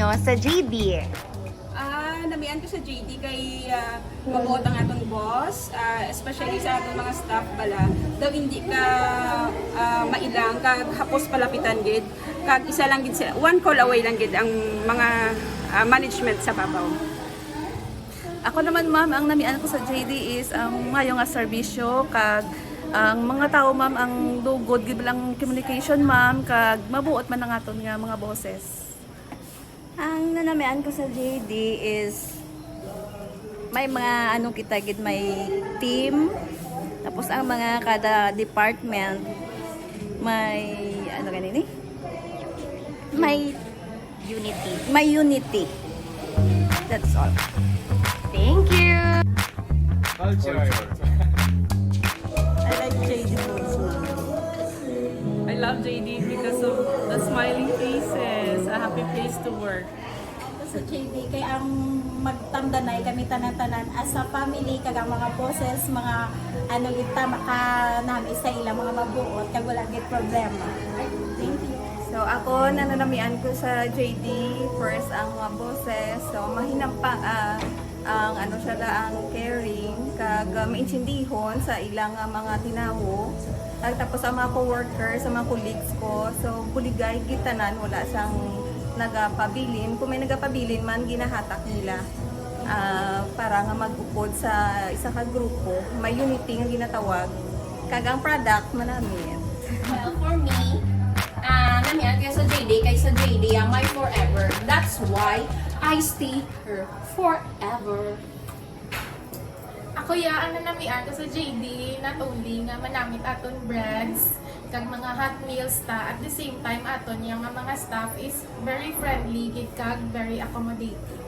nyo sa JD? Namian ko sa JD kay mabuot ang atong boss, especially sa atong mga staff bala. Daw hindi ka mailang, kag hapos palapitan gid. Kag isa lang gid sila, one call away lang gid ang mga management sa babaw. Ako naman ma'am, ang namian ko sa JD is ang mayo nga serbisyo kag ang mga tao ma'am ang dugod gid lang communication ma'am kag mabuot man ang aton nga mga boses. Ang nanamian ko sa JD is may mga ano kita gid may team, tapos ang mga kada department may ano ganini, may unity. That's all. Thank you! Culture. I like JD Foods, ma'am. I love JD because of the smiling faces, a happy place to work. Sa JD kay ang magtamdanay kami tanan-tanan as a family kag ang mga bosses mga ano kita maka nami sa ilang mga mabuot kag wala gid problema. Thank you. So ako nananamian ko sa JD first ang mga boses. So mahinampang ang ano siya ang caring kag mainsindihon sa ilang mga tinawo. Tapos ang mga co-workers, sa mga colleagues ko, so buligay gitanan, wala siyang nagapabilin. Kung may nagapabilin man, ginahatak nila para nga mag-upod sa isa ka grupo. May unity nga ginatawag. Kagang product, manamin. Well, for me, namian kaya sa JD, kay sa JD, my forever. That's why I stay here forever. Ako ang nanamian ko sa JD, not only nga manamit aton brands, kag mga hot meals ta, at the same time aton yung mga staff is very friendly, gid kag very accommodating.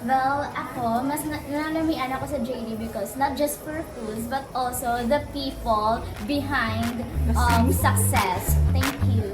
Well, ako, mas nanamian ako sa JD because not just for foods, but also the people behind success. Thank you.